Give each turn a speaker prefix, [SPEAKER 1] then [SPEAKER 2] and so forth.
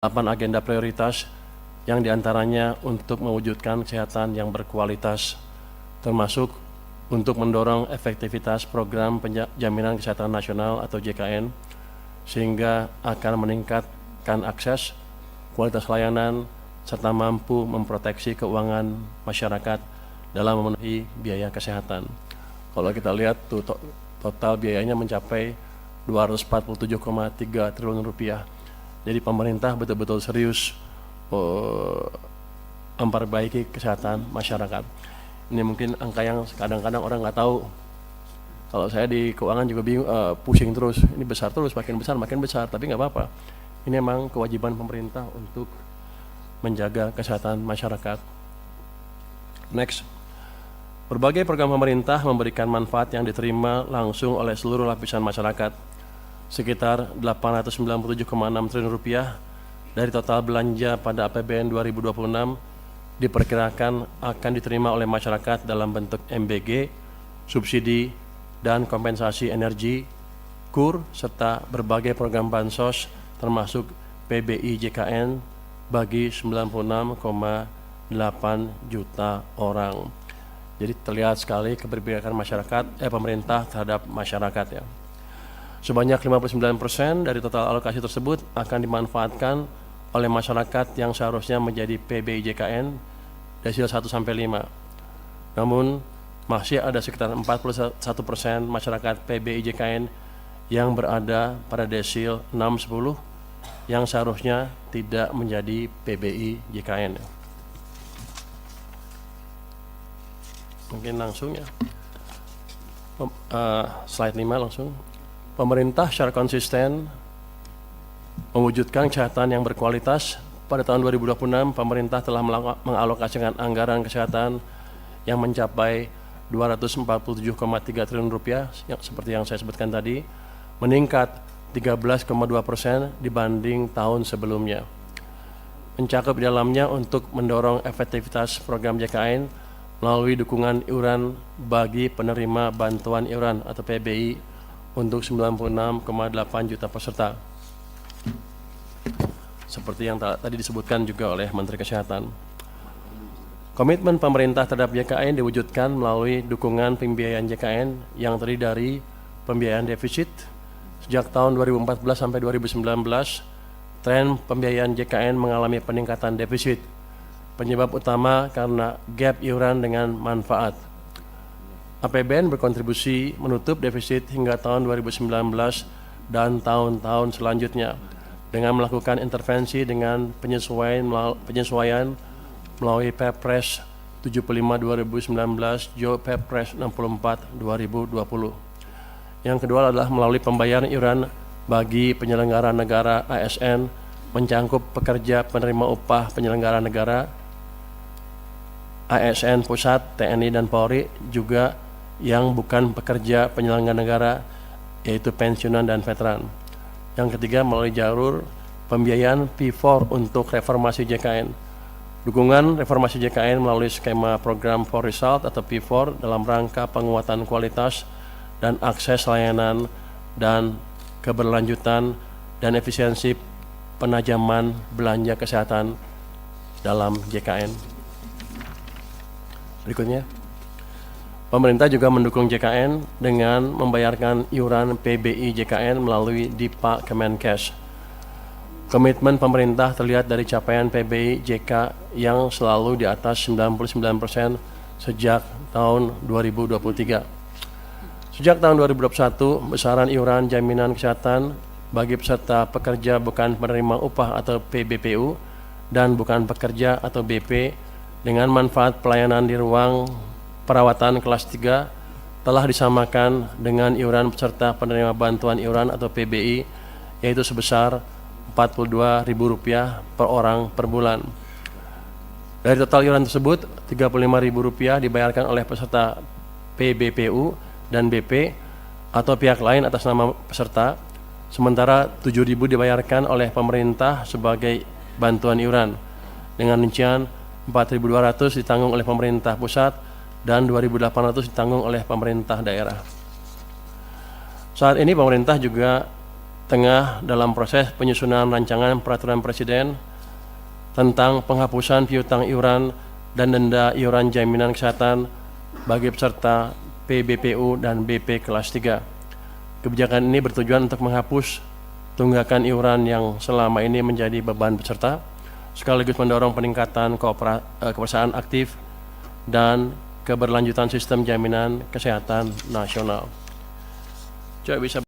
[SPEAKER 1] 8 agenda prioritas yang diantaranya untuk mewujudkan kesehatan yang berkualitas, termasuk untuk mendorong efektivitas program jaminan kesehatan nasional atau JKN, sehingga akan meningkatkan akses, kualitas layanan, serta mampu memproteksi keuangan masyarakat dalam memenuhi biaya kesehatan. Kalau kita lihat tuh total biayanya mencapai 247,3 triliun rupiah. Jadi pemerintah betul-betul serius memperbaiki kesehatan masyarakat. Ini mungkin angka yang kadang-kadang orang nggak tahu. Kalau saya di keuangan juga bingung, pusing terus. Ini besar terus, makin besar, tapi nggak apa-apa. Ini memang kewajiban pemerintah untuk menjaga kesehatan masyarakat. Next. Berbagai program pemerintah memberikan manfaat yang diterima langsung oleh seluruh lapisan masyarakat. Sekitar 897,6 triliun rupiah dari total belanja pada APBN 2026 diperkirakan akan diterima oleh masyarakat dalam bentuk MBG, subsidi, dan kompensasi energi, KUR, serta berbagai program bansos termasuk PBI JKN bagi 96,8 juta orang. Jadi terlihat sekali keberpihakan pemerintah terhadap masyarakat ya. Sebanyak 59% dari total alokasi tersebut akan dimanfaatkan oleh masyarakat yang seharusnya menjadi PBI JKN desil 1-5. Namun masih ada sekitar 41% masyarakat PBI JKN yang berada pada desil 6-10 yang seharusnya tidak menjadi PBI JKN. Mungkin langsung ya. Slide 5 langsung. Pemerintah secara konsisten mewujudkan kesehatan yang berkualitas. Pada tahun 2026, pemerintah telah mengalokasikan anggaran kesehatan yang mencapai 247,3 triliun rupiah, seperti yang saya sebutkan tadi, meningkat 13,2% dibanding tahun sebelumnya. Mencakup di dalamnya untuk mendorong efektivitas program JKN melalui dukungan iuran bagi penerima bantuan iuran atau PBI untuk 96,8 juta peserta. Seperti yang tadi disebutkan juga oleh Menteri Kesehatan. Komitmen pemerintah terhadap JKN diwujudkan melalui dukungan pembiayaan JKN yang terdiri dari pembiayaan defisit. Sejak tahun 2014 sampai 2019, tren pembiayaan JKN mengalami peningkatan defisit. Penyebab utama karena gap iuran dengan manfaat. APBN berkontribusi menutup defisit hingga tahun 2019 dan tahun-tahun selanjutnya dengan melakukan intervensi dengan penyesuaian melalui Perpres 75/2019, Jo Perpres 64/2020. Yang kedua adalah melalui pembayaran iuran bagi penyelenggara negara ASN mencangkup pekerja penerima upah penyelenggara negara, ASN Pusat, TNI, dan Polri, juga yang bukan pekerja penyelenggara negara, yaitu pensiunan dan veteran. Yang ketiga melalui jalur pembiayaan P4 untuk reformasi JKN. Dukungan reformasi JKN melalui skema program for result atau P4 dalam rangka penguatan kualitas dan akses layanan dan keberlanjutan dan efisiensi penajaman belanja kesehatan dalam JKN. Berikutnya. Pemerintah juga mendukung JKN dengan membayarkan iuran PBI JKN melalui DIPA Kemenkes. Komitmen pemerintah terlihat dari capaian PBI JK yang selalu di atas 99% sejak tahun 2023. Sejak tahun 2021, besaran iuran jaminan kesehatan bagi peserta pekerja bukan penerima upah atau PBPU dan bukan pekerja atau BP dengan manfaat pelayanan di ruang perawatan kelas 3 telah disamakan dengan iuran peserta penerima bantuan iuran atau PBI, yaitu sebesar Rp42.000 per orang per bulan. Dari total iuran tersebut, Rp35.000 dibayarkan oleh peserta PBPU dan BP atau pihak lain atas nama peserta, sementara Rp7.000 dibayarkan oleh pemerintah sebagai bantuan iuran. Dengan rincian Rp4.200 ditanggung oleh pemerintah pusat dan Rp2.800 ditanggung oleh pemerintah daerah. Saat ini pemerintah juga tengah dalam proses penyusunan rancangan peraturan Presiden tentang penghapusan piutang iuran dan denda iuran jaminan kesehatan bagi peserta PBPU dan BP kelas 3. Kebijakan ini bertujuan untuk menghapus tunggakan iuran yang selama ini menjadi beban peserta, sekaligus mendorong peningkatan kepesertaan aktif dan keberlanjutan sistem jaminan kesehatan nasional. Coba bisa